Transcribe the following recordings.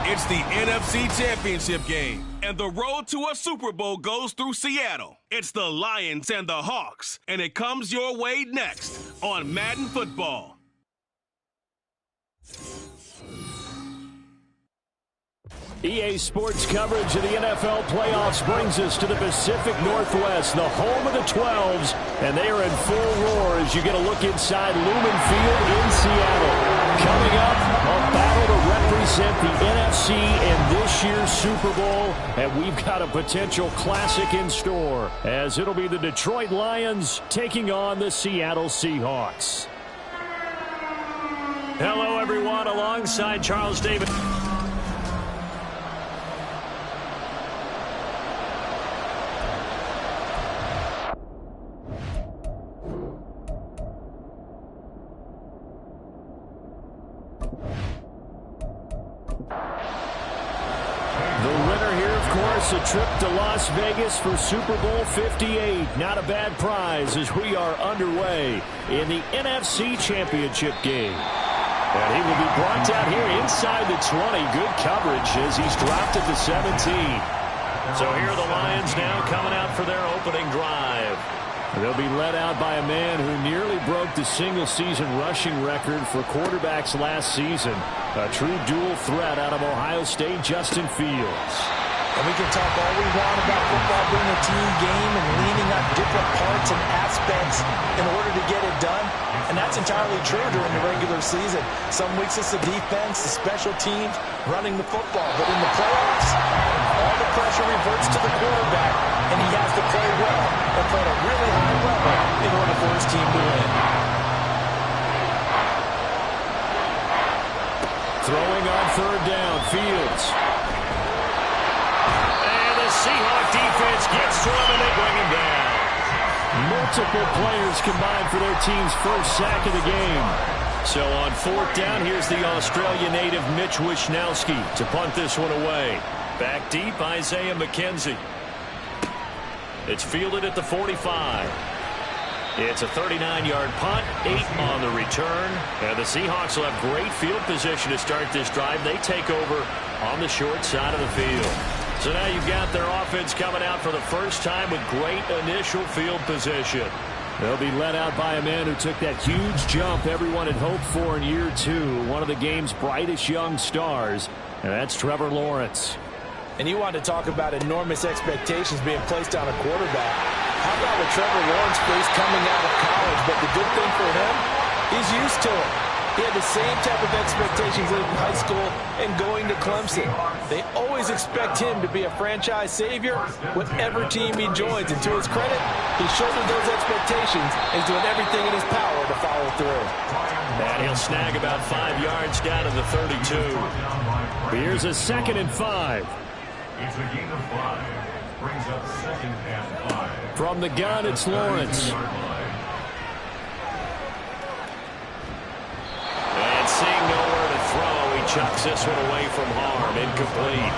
It's the NFC Championship game, and the road to a Super Bowl goes through Seattle. It's the Lions and the Hawks, and it comes your way next on Madden Football. EA Sports coverage of the NFL playoffs brings us to the Pacific Northwest, the home of the 12s, and they are in full roar as you get a look inside Lumen Field in Seattle. Coming up, a battle to represent the NFC in this year's Super Bowl, and we've got a potential classic in store, as it'll be the Detroit Lions taking on the Seattle Seahawks. Hello, everyone, alongside Charles David. A trip to Las Vegas for Super Bowl 58. Not a bad prize as we are underway in the NFC Championship game. And he will be brought down here inside the 20. Good coverage as he's dropped it to 17. So here are the Lions now coming out for their opening drive. They'll be led out by a man who nearly broke the single-season rushing record for quarterbacks last season. A true dual threat out of Ohio State, Justin Fields. And we can talk all we want about football being a team game and leaning on different parts and aspects in order to get it done. And that's entirely true during the regular season. Some weeks it's the defense, the special teams, running the football. But in the playoffs, all the pressure reverts to the quarterback, and he has to play well and play at a really high level in order for his team to win. Throwing on third down, Fields. Seahawk defense gets to him and they bring him down. Multiple players combined for their team's first sack of the game. So on fourth down, here's the Australia native Mitch Wishnowsky to punt this one away. Back deep, Isaiah McKenzie. It's fielded at the 45. It's a 39-yard punt, 8 on the return. And the Seahawks will have great field position to start this drive. They take over on the short side of the field. So now you've got their offense coming out for the first time with great initial field position. They'll be led out by a man who took that huge jump everyone had hoped for in year 2, one of the game's brightest young stars, and that's Trevor Lawrence. And you want to talk about enormous expectations being placed on a quarterback. How about what Trevor Lawrence faced coming out of college? But the good thing for him, he's used to it. He had the same type of expectations in high school and going to Clemson. They always expect him to be a franchise savior, whatever team he joins. And to his credit, he shouldered those expectations and is doing everything in his power to follow through. And he'll snag about 5 yards down to the 32. Here's a 2nd and 5. It's a gain of 5. Brings up 2nd and 5. From the gun, it's Lawrence. Seeing nowhere to throw, he chucks this one away from harm. Incomplete.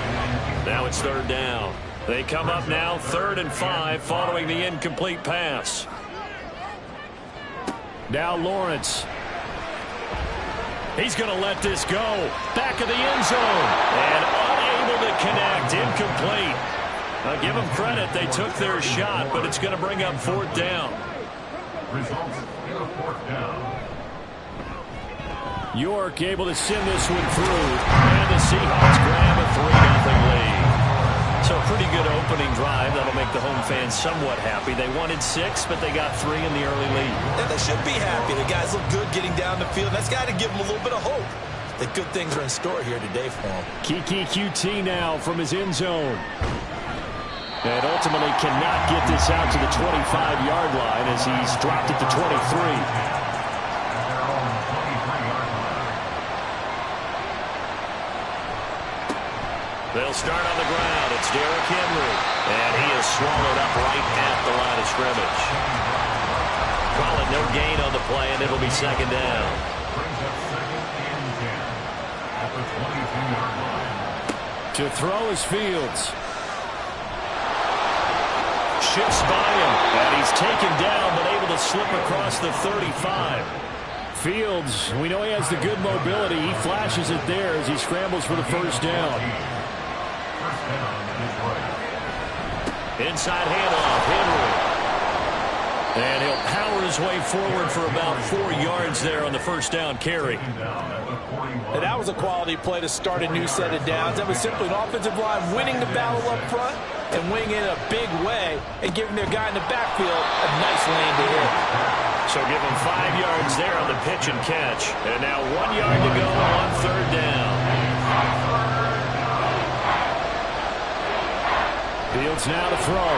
Now it's third down. They come up now 3rd and 5 following the incomplete pass. Now Lawrence. He's going to let this go. Back of the end zone. And unable to connect. Incomplete. I'll give them credit. They took their shot, but it's going to bring up 4th down. Results in a 4th down. York able to send this one through, and the Seahawks grab a 3-0 lead. So a pretty good opening drive. That'll make the home fans somewhat happy. They wanted 6, but they got 3 in the early lead. And they should be happy. The guys look good getting down the field. That's got to give them a little bit of hope that good things are in store here today for them. Kiki QT now from his end zone. And ultimately cannot get this out to the 25-yard line as he's dropped it to 23. They'll start on the ground. It's Derrick Henry. And he is swallowed up right at the line of scrimmage. Call it no gain on the play, and it'll be 2nd down. Brings up 2nd and 10 at the 22-yard line. To throw is Fields. Shifts by him. And he's taken down, but able to slip across the 35. Fields, we know he has the good mobility. He flashes it there as he scrambles for the first down. Inside handoff, Henry. And he'll power his way forward for about 4 yards there on the first down carry. And that was a quality play to start a new set of downs. That was simply an offensive line winning the battle up front and winning in a big way and giving their guy in the backfield a nice lane to hit. So give him 5 yards there on the pitch and catch. And now 1 yard to go on third down. Fields now to throw.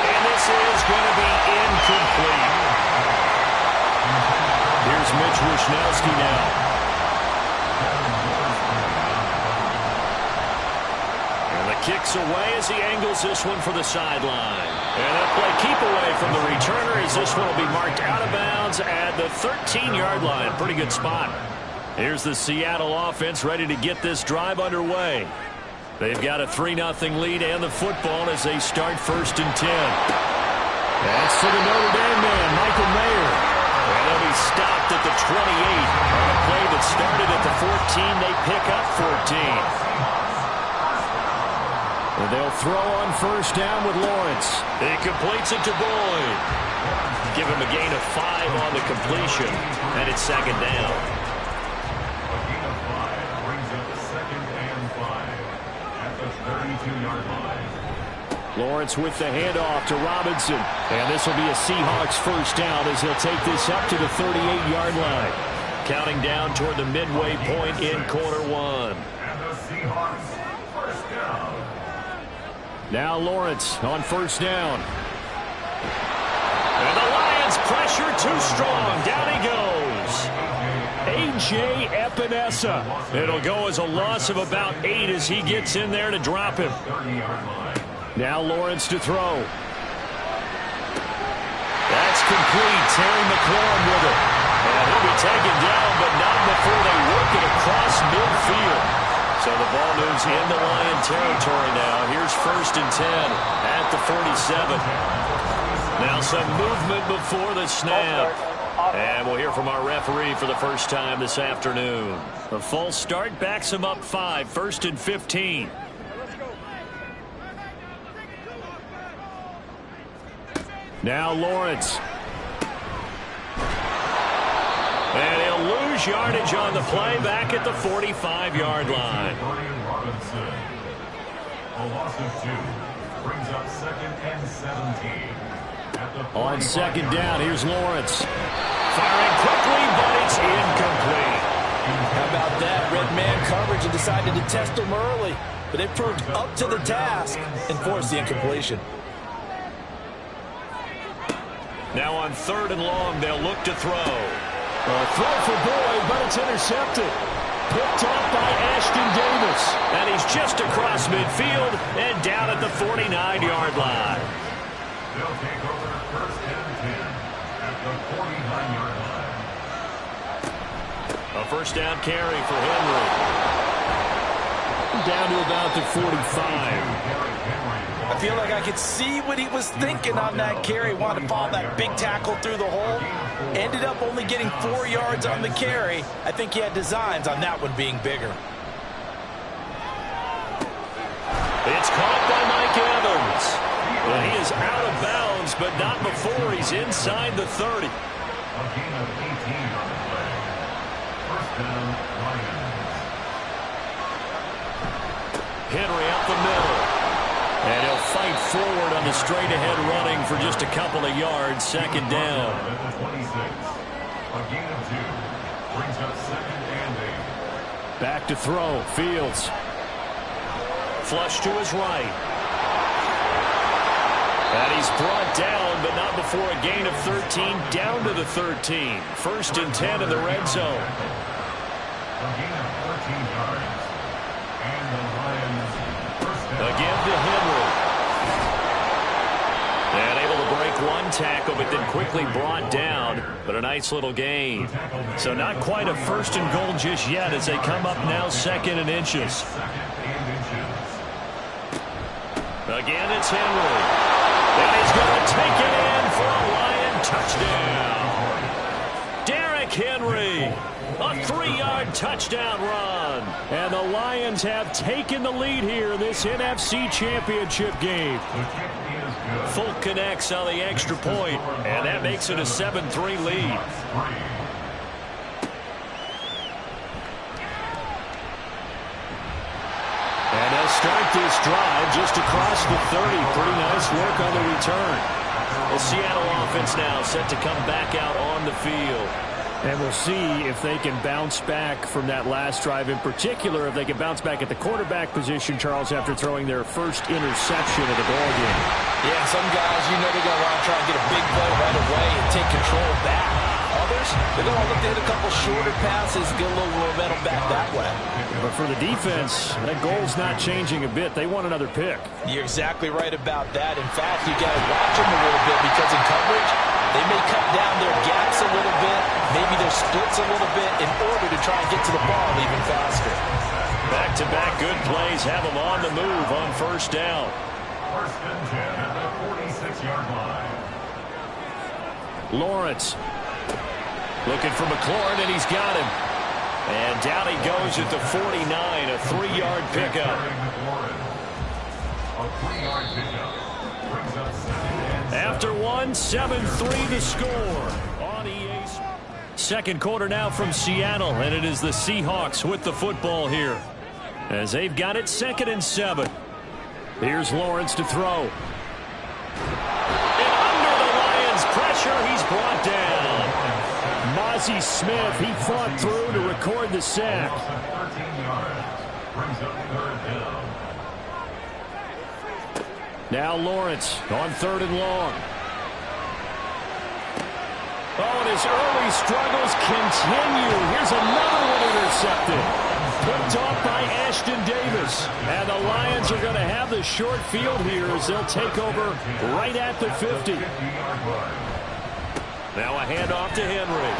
And this is going to be incomplete. Here's Mitch Wishnowsky now. And the kick's away as he angles this one for the sideline. And that play keep away from the returner as this one will be marked out of bounds at the 13-yard line. Pretty good spot. Here's the Seattle offense ready to get this drive underway. They've got a 3-0 lead and the football as they start 1st and 10. That's for the Notre Dame man, Michael Mayer. And they'll be stopped at the 28. On a play that started at the 14, they pick up 14. And they'll throw on first down with Lawrence. He completes it to Boyd. Give him a gain of 5 on the completion, and it's 2nd down. A gain of 5 brings up 2nd and 5 at the 32-yard line. Lawrence with the handoff to Robinson. And this will be a Seahawks first down as he'll take this up to the 38-yard line. Counting down toward the midway point in quarter 1. And the Seahawks first down. Now Lawrence on first down. And the Lions pressure too strong. Down he goes. A.J. Epinesa. It'll go as a loss of about 8 as he gets in there to drop him. 30-yard line. Now Lawrence to throw. That's complete. Terry McLaurin with it. And he'll be taken down, but not before they work it across midfield. So the ball moves into Lion territory now. Here's 1st and 10 at the 47. Now some movement before the snap. And we'll hear from our referee for the first time this afternoon. A false start backs him up 5, 1st and 15. Now Lawrence. And he'll lose yardage on the play back at the 45-yard line. Robinson. A loss of 2 brings up 2nd and 17. On 2nd down, here's Lawrence. Firing quickly, but it's incomplete. How about that? Red man coverage and decided to test him early. But they proved up to the task and forced the incompletion. Now on 3rd and long, they'll look to throw. A throw for Boyd, but it's intercepted. Picked off by Ashton Davis. And he's just across midfield and down at the 49-yard line. They'll take over 1st and 10 at the 49-yard line. A first down carry for Henry. Down to about the 45. I feel like I could see what he was thinking on that carry. Wanted to follow that big tackle through the hole. Ended up only getting 4 yards on the carry. I think he had designs on that one being bigger. It's caught by Mike Evans. Well, he is out of bounds, but not before he's inside the 30. A gain of 18 on the play. First down, Lions. Henry up the middle. And he'll fight forward on the straight-ahead running for just a couple of yards. 2nd down. At the 26. A gain of 2 brings up 2nd and 8. Back to throw. Fields. Flush to his right. And he's brought down, but not before a gain of 13, down to the 13. 1st and 10 in the red zone. A gain of 14 yards. And the Lions first down. Again to Henry. And able to break one tackle, but then quickly brought down. But a nice little gain. So not quite a 1st and goal just yet as they come up now 2nd and inches. 2nd and inches. Again, it's Henry. And he's going to take it in for a Lion touchdown. Derrick Derrick Henry. A 3-yard touchdown run. And the Lions have taken the lead here in this NFC Championship game. Folk connects on the extra point, and that makes it a 7-3 lead. And they'll start this drive just across the 30. Pretty nice work on the return. The Seattle offense now set to come back out on the field. And we'll see if they can bounce back from that last drive. In particular, if they can bounce back at the quarterback position, Charles, after throwing their first interception of the ball game. Yeah, some guys, you know they're going to want to try and get a big play right away and take control back. Others, they're going to look to hit a couple shorter passes, get a little momentum back that way. But for the defense, that goal's not changing a bit. They want another pick. You're exactly right about that. In fact, you got to watch them a little bit because in coverage, they may cut down their gaps a little bit, maybe their splits a little bit in order to try and get to the ball even faster. Back-to-back good plays have them on the move on first down. First and 10 at the 46-yard line. Lawrence looking for McLaurin, and he's got him. And down he goes at the 49, a 3-yard pickup. A 3-yard pickup brings up second and After one, 7-3 to score on EA. Second quarter now from Seattle, and it is the Seahawks with the football here as they've got it 2nd and 7. Here's Lawrence to throw. And under the Lions' pressure, he's brought down. Mozzie Smith, he fought through to record the sack. 13 yards brings up third down. Now Lawrence on 3rd and long. Oh, and his early struggles continue. Here's another one intercepted. Picked off by Ashton Davis. And the Lions are going to have the short field here as they'll take over right at the 50. Now a handoff to Henry.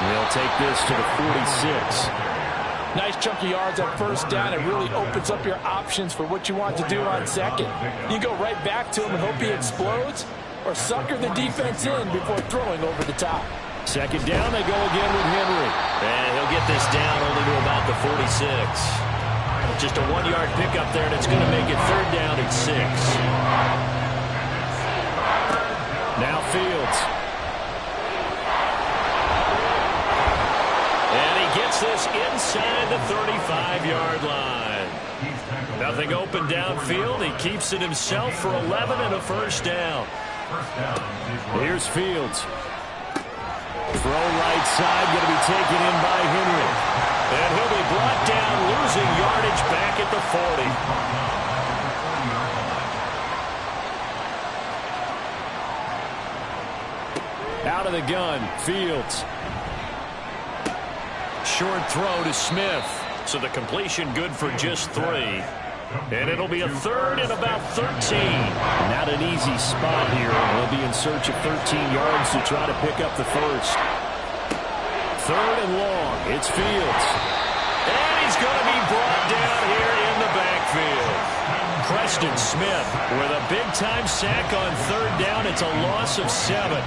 They'll take this to the 46. Nice chunk of yards at first down. It really opens up your options for what you want to do on second. You go right back to him and hope he explodes, or sucker the defense in before throwing over the top. Second down, they go again with Henry. And he'll get this down only to about the 46. Just a 1-yard pickup there, and it's going to make it 3rd down at 6. Now Fields. And he gets this inside the 35-yard line. Nothing open downfield. He keeps it himself for 11 and a first down. Here's Fields. Throw right side, going to be taken in by Henry. And he'll be brought down, losing yardage back at the 40. Out of the gun, Fields. Short throw to Smith. So the completion good for just 3. And it'll be a 3rd and about 13. Not an easy spot here. They'll be in search of 13 yards to try to pick up the first. 3rd and long. It's Fields. And he's going to be brought down here in the backfield. Preston Smith with a big-time sack on 3rd down. It's a loss of 7.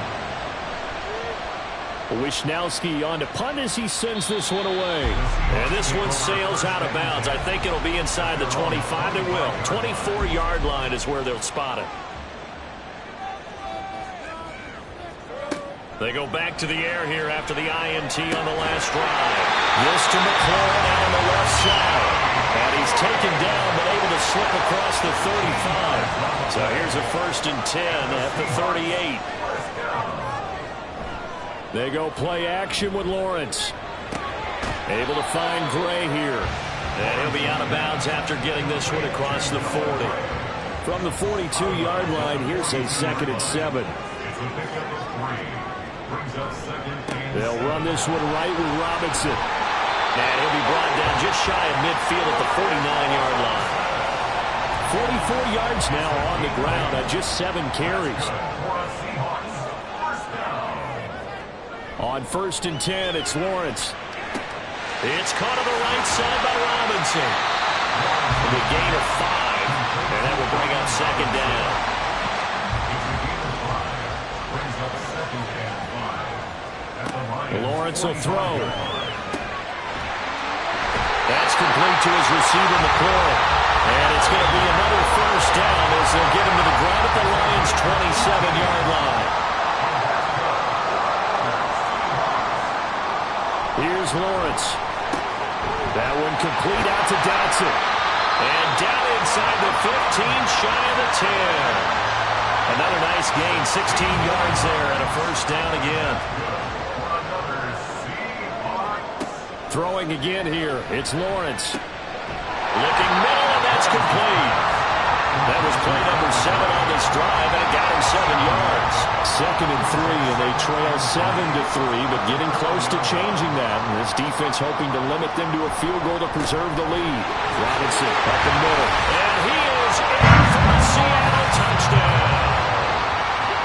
Wisnowski on to punt as he sends this one away. And this one sails out of bounds. I think it'll be inside the 25. It will. 24-yard line is where they'll spot it. They go back to the air here after the INT on the last drive. This to McLaurin out on the left side. And he's taken down but able to slip across the 35. So here's a 1st and 10 at the 38. They go play action with Lawrence. Able to find Gray here. And he'll be out of bounds after getting this one across the 40. From the 42-yard line, here's a 2nd and 7. They'll run this one right with Robinson. And he'll be brought down just shy of midfield at the 49-yard line. 44 yards now on the ground on just 7 carries. On 1st and 10, it's Lawrence. It's caught on the right side by Robinson. And a gain of 5. And that will bring up 2nd down. Lawrence will throw. That's complete to his receiver, McCoy. And it's going to be another first down as they'll get him to the ground at the Lions' 27-yard line. Here's Lawrence. That one complete out to Dotson. And down inside the 15, shy of the 10. Another nice gain, 16 yards there, and a first down again. Throwing again here, it's Lawrence. Looking middle, and that's complete. That was play number 7 on this drive, and it got him 7 yards. 2nd and 3, and they trail 7-3, but getting close to changing that. And this defense hoping to limit them to a field goal to preserve the lead. Robinson up the middle. And he is in for a Seattle touchdown.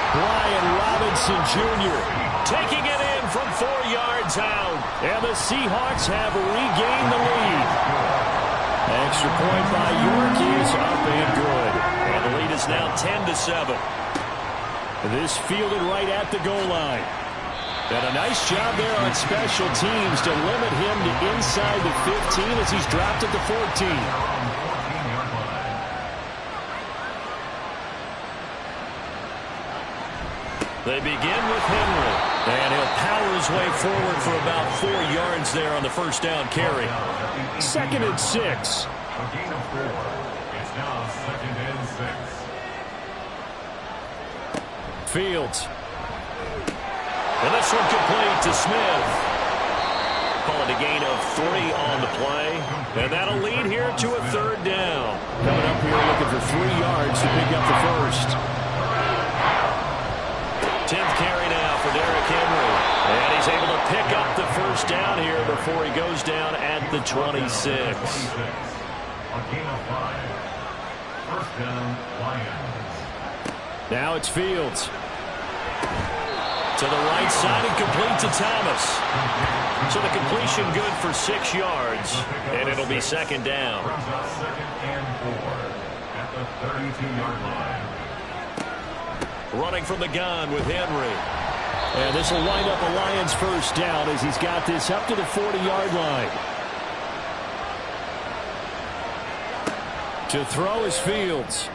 Brian Robinson Jr. taking it in from 4 yards out. And the Seahawks have regained the lead. Extra point by York is up and good. And the lead is now 10-7. This fielded right at the goal line. And a nice job there on special teams to limit him to inside the 15 as he's dropped at the 14. They begin with Henry. And he'll power his way forward for about 4 yards there on the first down carry. 2nd and 6. A gain of 4. It's now 2nd and 6. Fields. And this one complete to Smith. Call it a gain of 3 on the play. And that'll lead here to a 3rd down. Coming up here looking for 3 yards to pick up the first. 10th carry now for Derrick Henry. And he's able to pick up the first down here before he goes down at the 26. A gain of 5. First down, Lions. Now it's Fields. To the right side and complete to Thomas. So the completion good for 6 yards. And it'll be 2nd down. Brings up 2nd and 4 at the 32-yard line. Running from the gun with Henry. And this will wind up a Lions first down as he's got this up to the 40-yard line. To throw is Fields.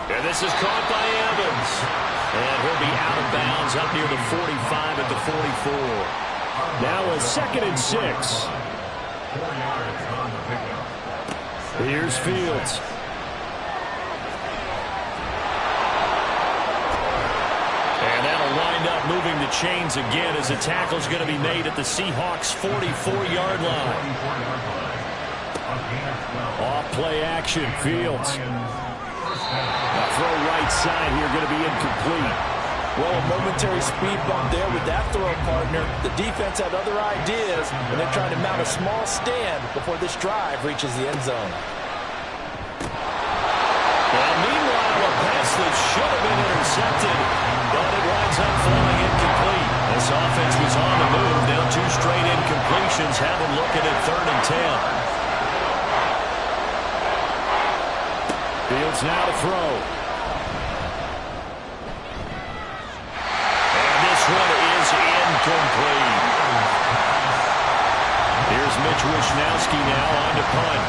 And this is caught by Evans. And he'll be out of bounds up near the 45 at the 44. Now a 2nd and 6. 4 yards on the pickup. Here's Fields. And that'll wind up moving the chains again as the tackle's going to be made at the Seahawks' 44-yard line. Off play action, Fields. A throw right side here going to be incomplete. Well, a momentary speed bump there with that throw partner. The defense had other ideas, and they're trying to mount a small stand before this drive reaches the end zone. And meanwhile, a pass that should have been intercepted, but it winds up falling incomplete. This offense was on the move, now 2 straight incompletions, have them looking at 3rd and 10. Fields now to throw. And this one is incomplete. Here's Mitch Wishnowsky now on to punt.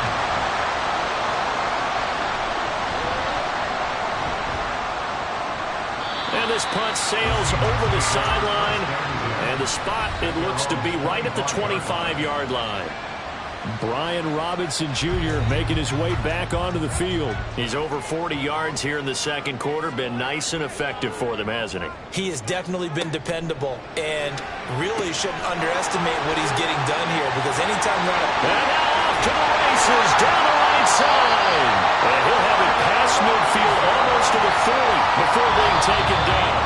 And this punt sails over the sideline. And the spot, it looks to be right at the 25-yard line. Brian Robinson Jr. making his way back onto the field. He's over 40 yards here in the 2nd quarter. Been nice and effective for them, hasn't he? He has definitely been dependable and really shouldn't underestimate what he's getting done here because anytime you're on a... And now off to the races down the right side. And he'll have it past midfield almost to the 40 before being taken down.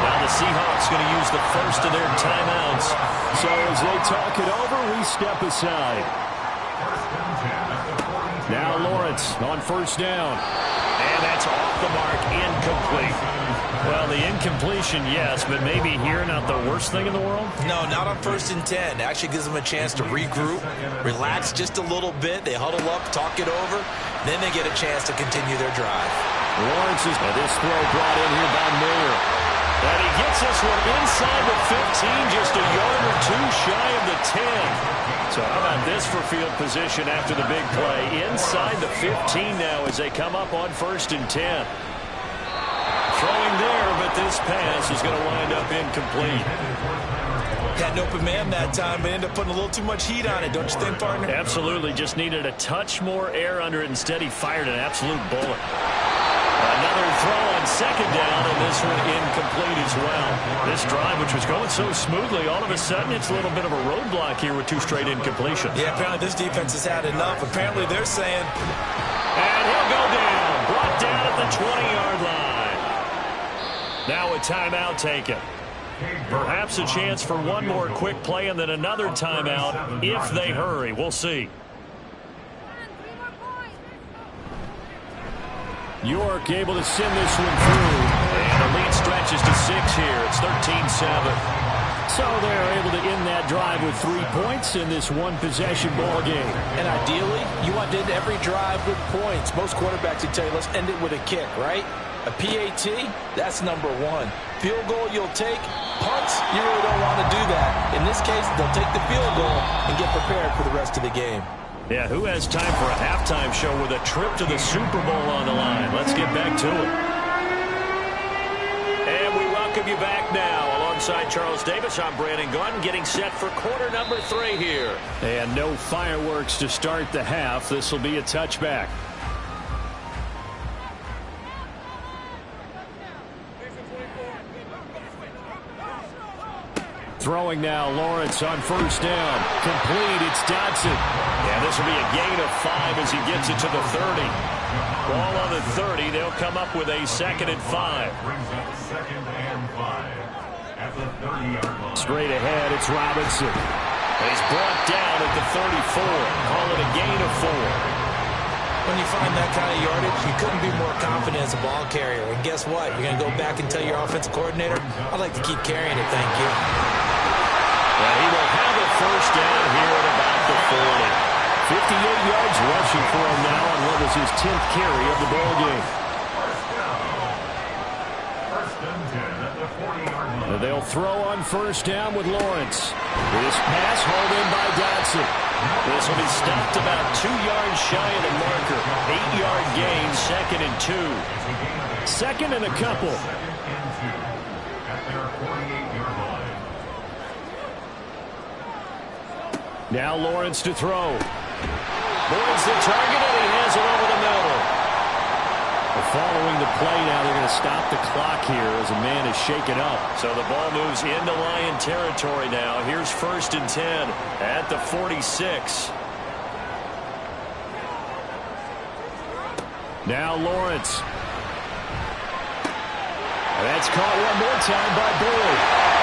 Now the Seahawks going to use the first of their timeouts. So as they talk it over, we step aside. Now Lawrence on first down. And that's off the mark, incomplete. Well, the incompletion, yes, but maybe here not the worst thing in the world? No, not on 1st and 10. It actually gives them a chance to regroup, relax just a little bit. They huddle up, talk it over. Then they get a chance to continue their drive. Lawrence is this throw brought in here by Miller. And he gets this one inside the 15, just a yard or two shy of the 10. So how about this for field position after the big play? Inside the 15 now as they come up on 1st and 10. Throwing there, but this pass is going to wind up incomplete. Had an open man that time, but ended up putting a little too much heat on it, don't you think, partner? Absolutely. Just needed a touch more air under it. Instead, he fired an absolute bullet. Another throw on 2nd down, and this one incomplete as well. This drive, which was going so smoothly, all of a sudden it's a little bit of a roadblock here with 2 straight incompletions. Yeah, apparently this defense has had enough. Apparently they're saying... And he'll go down. Brought down at the 20-yard line. Now a timeout taken. Perhaps a chance for one more quick play and then another timeout if they hurry. We'll see. York able to send this one through. And the lead stretches to 6 here. It's 13-7. So they're able to end that drive with 3 points in this one-possession ball game. And ideally, you want to end every drive with points. Most quarterbacks would tell you, let's end it with a kick, right? A PAT, that's number 1. Field goal you'll take. Punts, you really don't want to do that. In this case, they'll take the field goal and get prepared for the rest of the game. Yeah, who has time for a halftime show with a trip to the Super Bowl on the line? Let's get back to it. And we welcome you back now. Alongside Charles Davis, I'm Brandon Gaudin, getting set for quarter number 3 here. And no fireworks to start the half. This will be a touchback. Throwing now, Lawrence on 1st down. Complete, it's Dodson. Yeah, this will be a gain of 5 as he gets it to the 30. Ball on the 30, they'll come up with a 2nd and 5. Brings up 2nd and 5 at the 30-yard line. Straight ahead, it's Robinson. And he's brought down at the 34. Call it a gain of 4. When you find that kind of yardage, you couldn't be more confident as a ball carrier. And guess what? You're going to go back and tell your offensive coordinator, I'd like to keep carrying it, thank you. And he will have a 1st down here at about the 40. 58 yards rushing for him now on what was his 10th carry of the ball game. First and 10 at the 40-yard line. And they'll throw on 1st down with Lawrence. This pass hauled in by Dodson. This will be stopped about 2 yards shy of the marker. 8-yard gain, 2nd and 2. 2nd and a couple. 2nd and 2 at their 48-yard line. Now Lawrence to throw. Boyd's the target, and he has it over the middle. Following the play now, they're going to stop the clock here as a man is shaken up. So the ball moves into Lion territory now. Here's 1st and 10 at the 46. Now Lawrence. That's caught one more time by Boyd.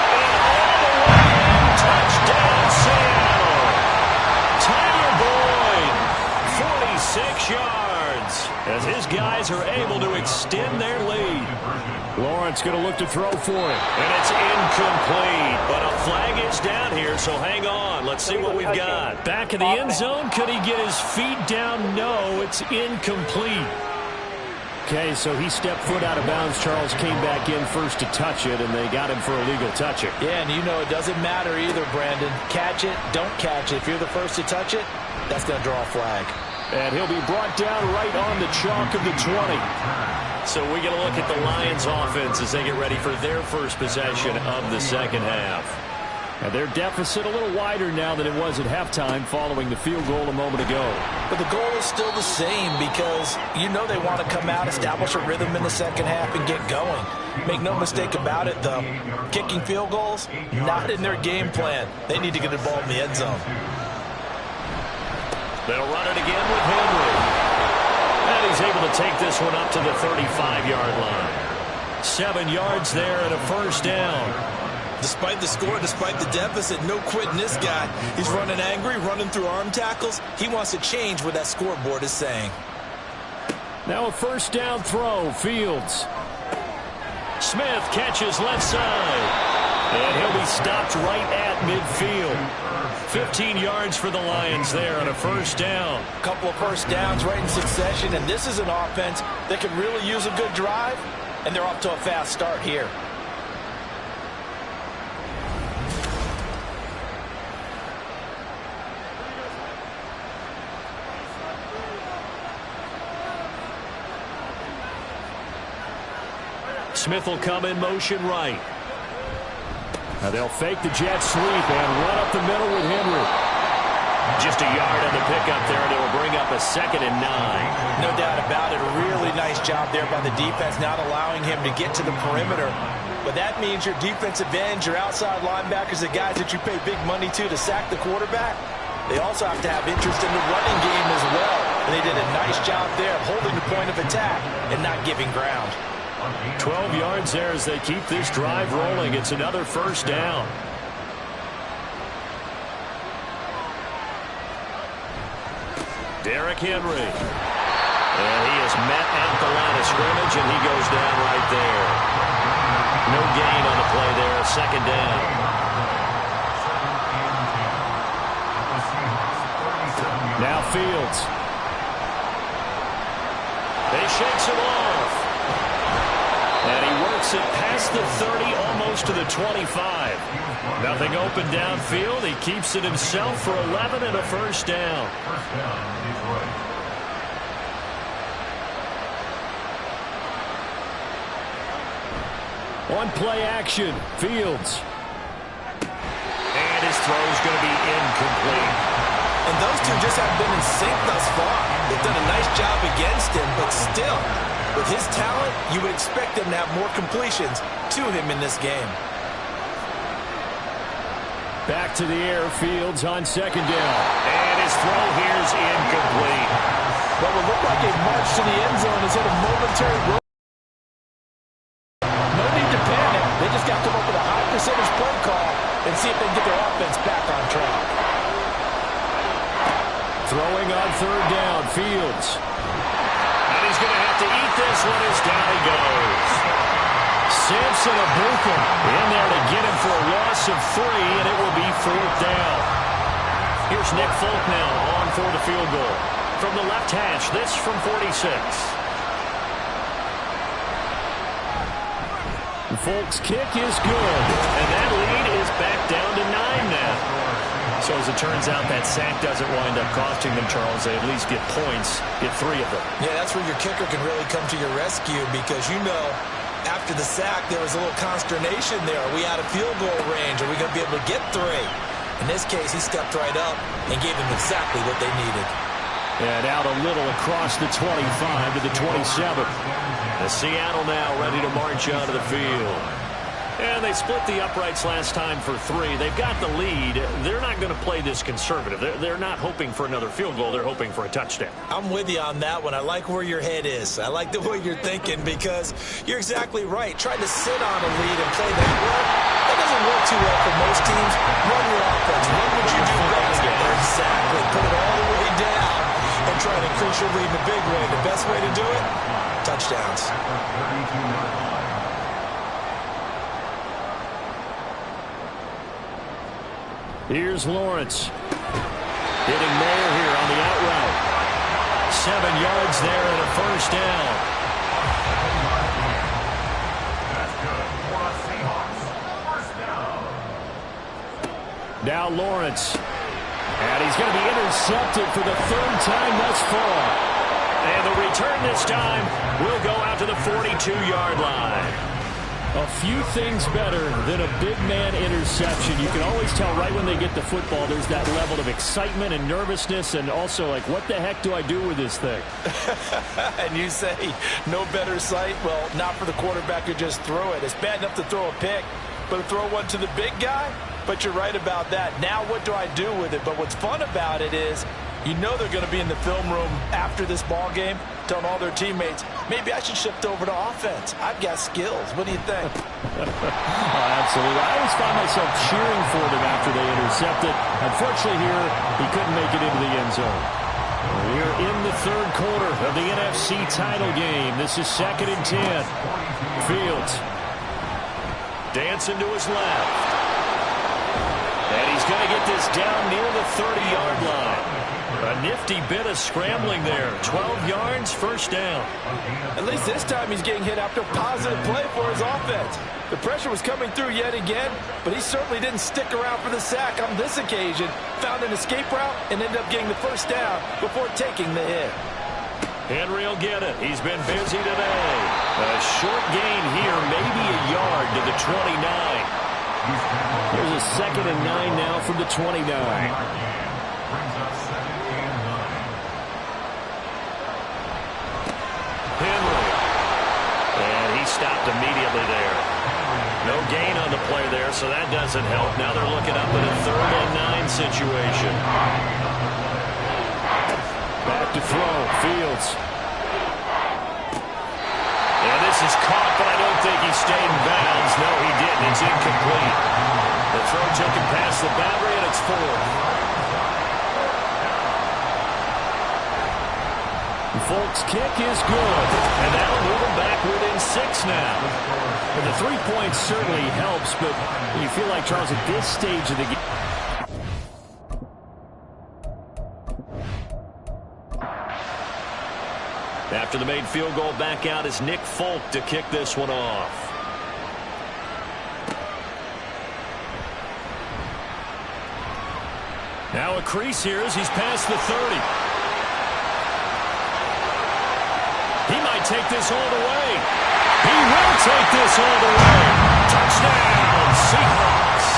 And all the way in, touchdown Seattle. Tyler Boyd, 46 yards, as his guys are able to extend their lead. Lawrence going to look to throw for it. And it's incomplete, but a flag is down here, so hang on. Let's see what we've got. Back in the end zone, could he get his feet down? No, it's incomplete. Okay, so he stepped foot out of bounds. Charles came back in first to touch it, and they got him for a legal touch it. Yeah, and you know it doesn't matter either, Brandon. Catch it, don't catch it. If you're the first to touch it, that's going to draw a flag. And he'll be brought down right on the chalk of the 20. So we get a look at the Lions offense as they get ready for their first possession of the 2nd half. And their deficit a little wider now than it was at halftime following the field goal a moment ago. But the goal is still the same because you know they want to come out, establish a rhythm in the 2nd half, and get going. Make no mistake about it, though. Kicking field goals, not in their game plan. They need to get the ball in the end zone. They'll run it again with Henry. And he's able to take this one up to the 35-yard line. 7 yards there and a 1st down. Despite the score, despite the deficit, no quitting this guy. He's running angry, running through arm tackles. He wants to change what that scoreboard is saying. Now a 1st down throw, Fields. Smith catches left side. And he'll be stopped right at midfield. 15 yards for the Lions there on a 1st down. A couple of 1st downs right in succession, and this is an offense that can really use a good drive, and they're off to a fast start here. Smith will come in motion right. Now they'll fake the jet sweep and run up the middle with Henry. Just a yard on the pickup there, and it will bring up a 2nd and 9. No doubt about it. A really nice job there by the defense, not allowing him to get to the perimeter. But that means your defensive ends, your outside linebackers, the guys that you pay big money to sack the quarterback, they also have to have interest in the running game as well. And they did a nice job there of holding the point of attack and not giving ground. 12 yards there as they keep this drive rolling. It's another 1st down. Derrick Henry. And he is met at the line of scrimmage, and he goes down right there. No gain on the play there. 2nd down. Now Fields. They shakes him off. And he works it past the 30, almost to the 25. Nothing open downfield. He keeps it himself for 11 and a 1st down. On play action, Fields. And his throw's going to be incomplete. And those two just haven't been in sync thus far. They've done a nice job against him, but still, with his talent, you would expect them to have more completions to him in this game. Back to the air, Fields on 2nd down. And his throw here is incomplete. What would look like a march to the end zone is hit a momentary road. No need to panic. They just got to come up with a high percentage play call and see if they can get their offense back on track. Throwing on 3rd down, Fields. And he's going to have to eat this one as down he goes. Samson Abuka in there to get him for a loss of 3, and it will be 4th down. Here's Nick Folk now on for the field goal. From the left hash, this from 46. Folk's kick is good, and that lead is back down to 9 now. So as it turns out, that sack doesn't wind up costing them, Charles. They at least get points, get 3 of them. Yeah, that's where your kicker can really come to your rescue because, you know, after the sack, there was a little consternation there. Are we out of field goal range? Are we going to be able to get 3? In this case, he stepped right up and gave them exactly what they needed. And out a little across the 25 to the 27. The Seattle now ready to march onto the field. And they split the uprights last time for 3. They've got the lead. They're not going to play this conservative. They're not hoping for another field goal. They're hoping for a touchdown. I'm with you on that one. I like where your head is. I like the way you're thinking because you're exactly right. Trying to sit on a lead and play that way, that doesn't work too well for most teams. Run your offense. What would you do best? Exactly. Put it all the way down and try to increase your lead in a big way. The best way to do it? Touchdowns. Here's Lawrence. Hitting Mayer here on the out route. 7 yards there and a 1st down. Now Lawrence. And he's going to be intercepted for the 3rd time thus far. And the return this time will go out to the 42-yard line. A few things better than a big man interception. You can always tell right when they get the football, there's that level of excitement and nervousness and also like, what the heck do I do with this thing? And you say, no better sight? Well, not for the quarterback who just threw it. It's bad enough to throw a pick, but to throw one to the big guy? But you're right about that. Now what do I do with it? But what's fun about it is, you know they're going to be in the film room after this ball game, telling all their teammates, maybe I should shift over to offense. I've got skills. What do you think? Absolutely. I always find myself cheering for them after they intercept it. Unfortunately here, he couldn't make it into the end zone. We're in the 3rd quarter of the NFC title game. This is 2nd and 10. Fields. Dancing to his left. And he's going to get this down near the 30-yard line. A nifty bit of scrambling there. 12 yards, 1st down. At least this time he's getting hit after a positive play for his offense. The pressure was coming through yet again, but he certainly didn't stick around for the sack on this occasion. Found an escape route and ended up getting the 1st down before taking the hit. Henry will get it. He's been busy today. A short gain here, maybe a yard to the 29. There's a 2nd and 9 now from the 29. Brings up 2nd and 9. Henry. And he stopped immediately there. No gain on the play there, so that doesn't help. Now they're looking up at a 3rd and 9 situation. Back to throw. Fields. And this is caught, but I don't think he stayed in bounds. No, he didn't. It's incomplete. The throw took him past the boundary, and it's 4th. Folks' kick is good. And that'll move him back within 6 now. And the 3 points certainly helps, but you feel like, Charles, at this stage of the game, after the made field goal, back out is Nick Folk to kick this one off. Now a crease here as he's past the 30. He might take this all the way. He will take this all the way. Touchdown, Seahawks.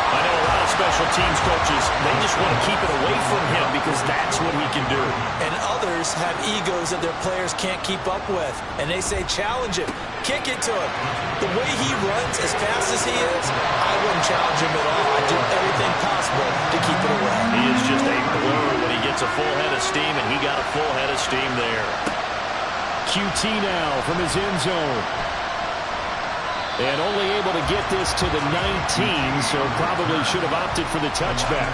I know a lot of special teams coaches, they just want to keep it away from him because that's what he can do. And others have egos that their players can't keep up with. And they say, challenge him. Kick it to him. The way he runs as fast as he is, I wouldn't challenge him at all. I'd do everything possible to keep it away. He is just a blur when he gets a full head of steam, and he got a full head of steam there. QT now from his end zone. And only able to get this to the 19, so probably should have opted for the touchback.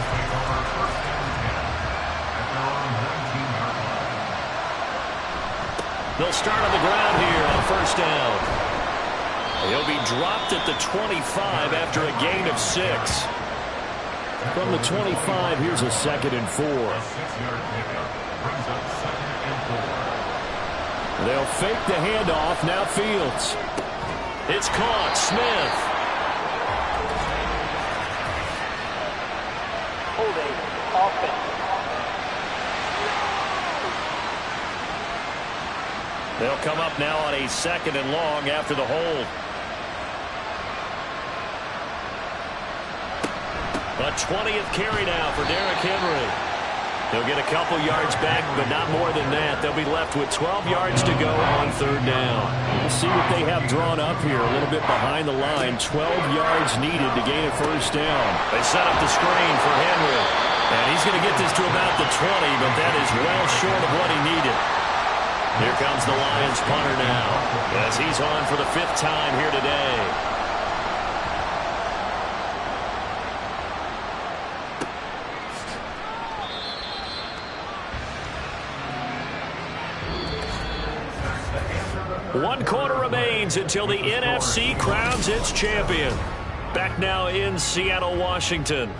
They'll start on the ground here on 1st down. He'll be dropped at the 25 after a gain of 6. From the 25, here's a 2nd and 4. They'll fake the handoff. Now Fields. It's caught. Smith. Holding offense. They'll come up now on a 2nd and long after the hold. A 20th carry now for Derrick Henry. He'll get a couple yards back, but not more than that. They'll be left with 12 yards to go on 3rd down. We'll see what they have drawn up here. A little bit behind the line. 12 yards needed to gain a 1st down. They set up the screen for Henry. And he's going to get this to about the 20, but that is well short of what he needed. Here comes the Lions punter now, as he's on for the 5th time here today. One quarter remains until the NFC crowns its champion. Back now in Seattle, Washington.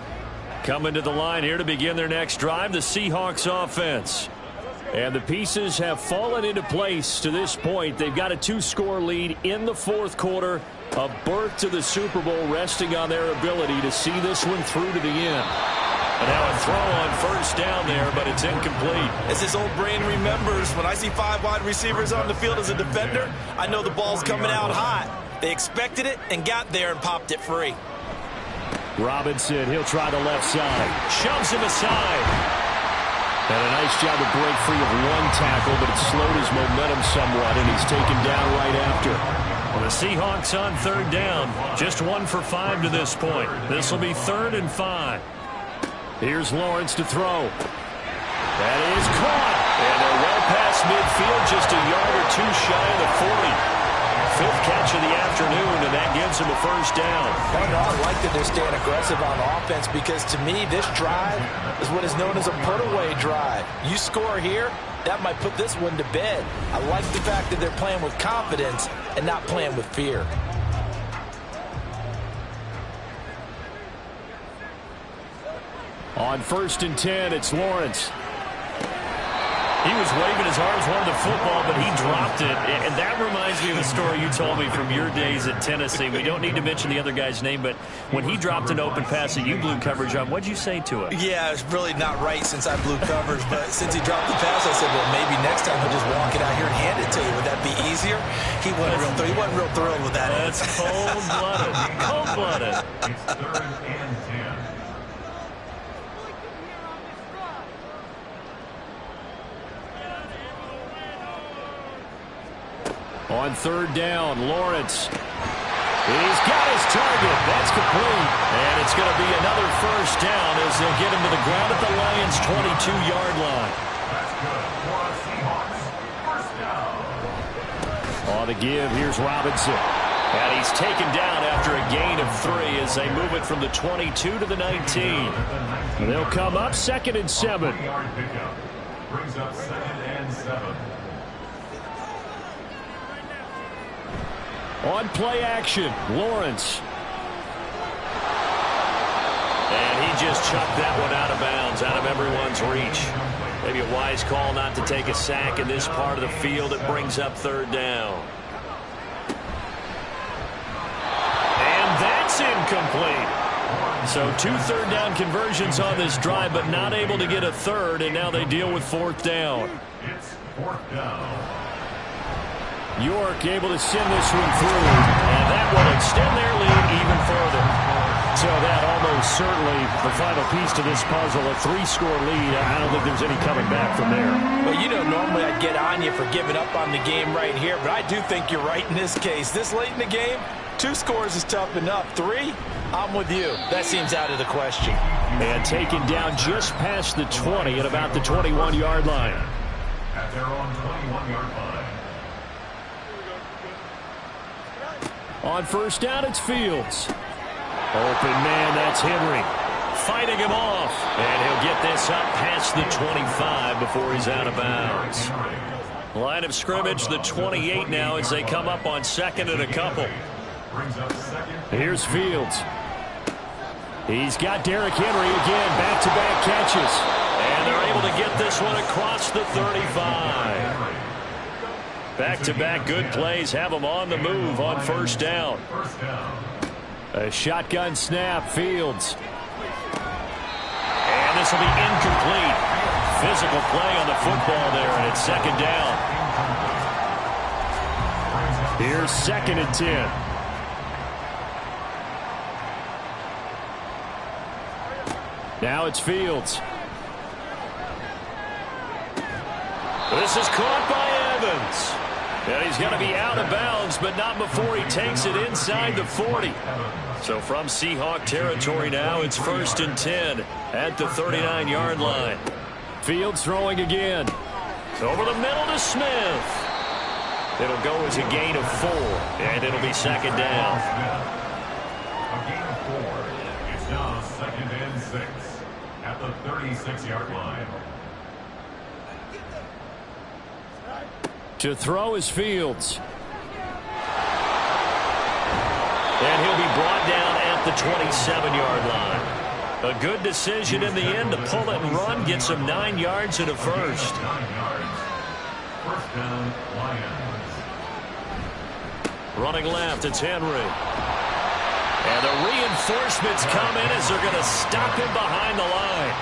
Coming to the line here to begin their next drive, the Seahawks offense. And the pieces have fallen into place to this point. They've got a 2-score lead in the 4th quarter. A berth to the Super Bowl resting on their ability to see this one through to the end. And now a throw on 1st down there, but it's incomplete. As his old brain remembers, when I see 5 wide receivers on the field as a defender, I know the ball's coming out hot. They expected it and got there and popped it free. Robinson, he'll try the left side. Shoves him aside. And a nice job to break free of one tackle, but it slowed his momentum somewhat, and he's taken down right after. Well, the Seahawks on 3rd down. Just 1 for 5 to this point. This will be 3rd and 5. Here's Lawrence to throw. That is caught. And they're well past midfield, just a yard or 2 shy of the 40. 5th catch of the afternoon, and that gives him a 1st down. No, I like that they're staying aggressive on offense because, to me, this drive is what is known as a put-away drive. You score here, that might put this one to bed. I like the fact that they're playing with confidence and not playing with fear. On 1st and 10, it's Lawrence. He was waving his arms, wanted the football, but he dropped it. And that reminds me of the story you told me from your days at Tennessee. We don't need to mention the other guy's name, but when he dropped an open pass that you blew coverage on, what'd you say to him? Yeah, it's really not right since I blew coverage, but since he dropped the pass, I said, well, maybe next time he'll just walk it out here and hand it to you. Would that be easier? He wasn't real thrilled with that. That's cold-blooded. Cold-blooded. It's 3rd and 10. On 3rd down, Lawrence. He's got his target. That's complete. And it's going to be another first down as they'll get him to the ground at the Lions' 22-yard line. That's good for the Seahawks. First down. On the give, here's Robinson. And he's taken down after a gain of 3 as they move it from the 22 to the 19. They'll come up 2nd and 7. 20-yard pickup. Brings up 2nd and 7. On play action, Lawrence. And he just chucked that one out of bounds, out of everyone's reach. Maybe a wise call not to take a sack in this part of the field. It brings up 3rd down. And that's incomplete. So 2 3rd down conversions on this drive, but not able to get a 3rd, and now they deal with 4th down. It's 4th down. York able to send this one through. And that will extend their lead even further. So that almost certainly the final piece to this puzzle, a 3-score lead. I don't think there's any coming back from there. Well, you know, normally I'd get on you for giving up on the game right here, but I do think you're right in this case. This late in the game, 2 scores is tough enough. 3, I'm with you. That seems out of the question. And taken down just past the 20 at about the 21-yard line. At their own 21-yard line. On 1st down, it's Fields. Open man, that's Henry. Fighting him off. And he'll get this up past the 25 before he's out of bounds. Line of scrimmage, the 28 now as they come up on 2nd and a couple. Here's Fields. He's got Derrick Henry again, back-to-back catches. And they're able to get this one across the 35. Back-to-back good plays have them on the move on 1st down. A shotgun snap, Fields. And this will be incomplete. Physical play on the football there, and it's 2nd down. Here's 2nd and 10. Now it's Fields. This is caught by Evans. And he's going to be out of bounds, but not before he takes it inside the 40. So from Seahawk territory now, it's 1st and 10 at the 39-yard line. Fields throwing again. Over the middle to Smith. It'll go as a gain of 4, and it'll be 2nd down. A gain of 4. It's now 2nd and 6 at the 36-yard line. To throw is Fields. And he'll be brought down at the 27-yard line. A good decision in the end to pull it and run, get some 9 yards and a first. 9 yards. First down, Lions. Running left, it's Henry. And the reinforcements come in as they're going to stop him behind the line.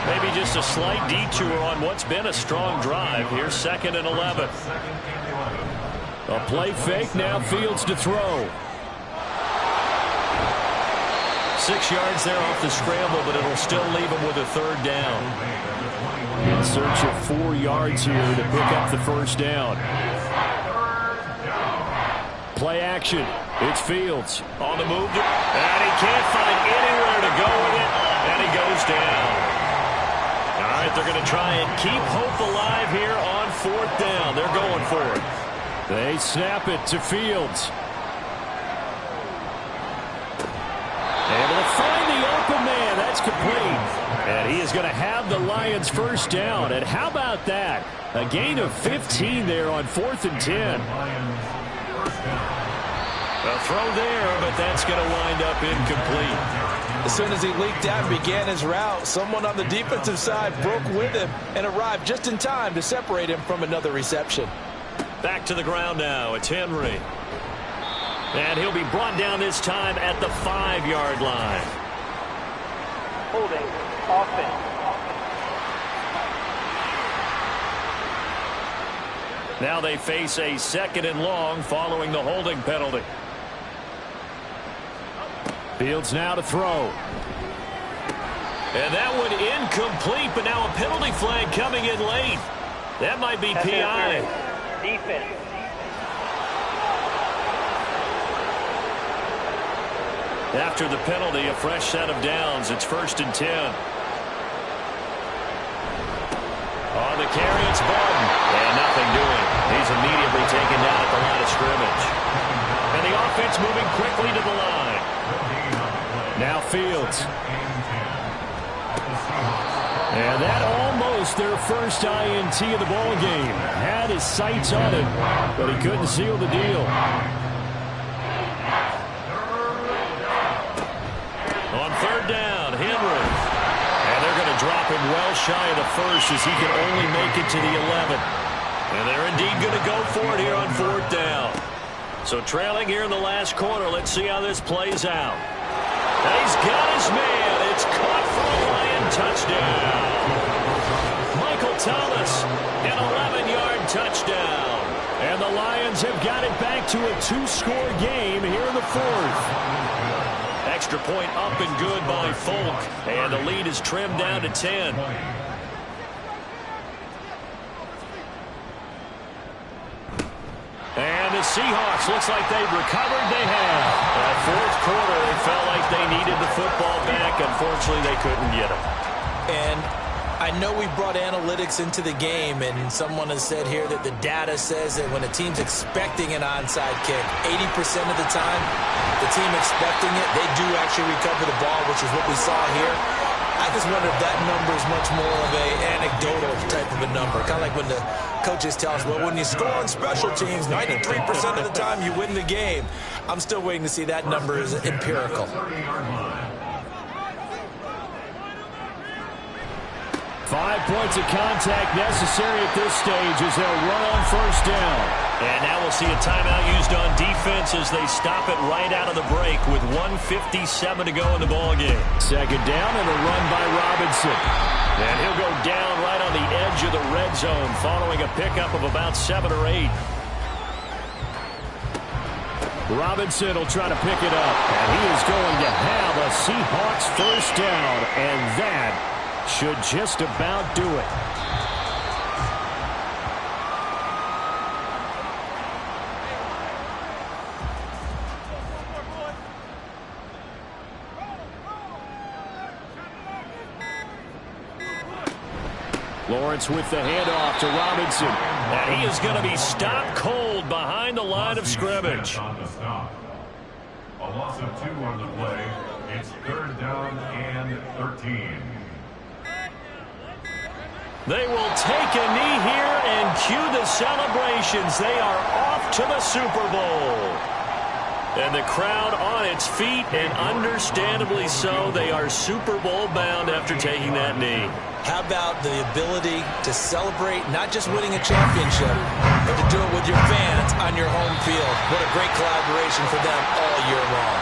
Maybe just a slight detour on what's been a strong drive. Here's 2nd and 11. A play fake, now Fields to throw. 6 yards there off the scramble, but it'll still leave him with a 3rd down. In search of 4 yards here to pick up the 1st down. Play action. It's Fields. On the move. And he can't find anywhere to go with it. And he goes down. All right, they're going to try and keep hope alive here on 4th down. They're going for it. They snap it to Fields. Able to find the open man. That's complete. And he is going to have the Lions' 1st down. And how about that? A gain of 15 there on 4th and 10. A throw there, but that's going to wind up incomplete. As soon as he leaked out and began his route, someone on the defensive side broke with him and arrived just in time to separate him from another reception. Back to the ground now. It's Henry. And he'll be brought down this time at the 5-yard line. Holding offense. Now they face a 2nd and long following the holding penalty. Fields now to throw. And that one incomplete, but now a penalty flag coming in late. That might be PI. Defense. After the penalty, a fresh set of downs. It's 1st and 10. On the carry, it's Barton. And nothing doing. He's immediately taken down at the line of scrimmage. And the offense moving quickly to the line. Now Fields. And that almost their first INT of the ball game. Had his sights on it, but he couldn't seal the deal. On 3rd down, Henry. And they're going to drop him well shy of the 1st as he can only make it to the 11th. And they're indeed going to go for it here on 4th down. So trailing here in the last quarter, let's see how this plays out. And he's got his man. It's caught for a Lion touchdown. Michael Thomas, an 11-yard touchdown. And the Lions have got it back to a 2-score game here in the 4th. Extra point up and good by Folk. And the lead is trimmed down to 10. And the Seahawks, looks like they've recovered. They have. That 4th quarter, they felt like they needed the football back. Unfortunately, they couldn't get it. And I know we brought analytics into the game, and someone has said here that the data says that when a team's expecting an onside kick, 80% of the time, the team expecting it, they do actually recover the ball, which is what we saw here. I just wonder if that number is much more of an anecdotal type of a number. Kind of like when the coaches tell us, well, when you score on special teams, 93% of the time you win the game. I'm still waiting to see that number is empirical. 5 points of contact necessary at this stage as they'll run on 1st down. And now we'll see a timeout used on defense as they stop it right out of the break with 1:57 to go in the ballgame. 2nd down and a run by Robinson. And he'll go down right on the edge of the red zone following a pickup of about 7 or 8. Robinson will try to pick it up. And he is going to have a Seahawks 1st down. And that should just about do it. Lawrence with the handoff to Robinson. And he is going to be stopped cold behind the line of scrimmage. A loss of 2 on the play. It's 3rd down and 13. They will take a knee here and cue the celebrations. They are off to the Super Bowl. And the crowd on its feet, and understandably so. They are Super Bowl bound after taking that knee. How about the ability to celebrate not just winning a championship, but to do it with your fans on your home field? What a great collaboration for them all year long.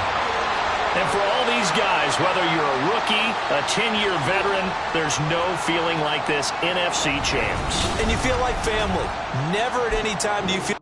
And for all these guys, whether you're a rookie, a 10-year veteran, there's no feeling like this NFC champs. And you feel like family. Never at any time do you feel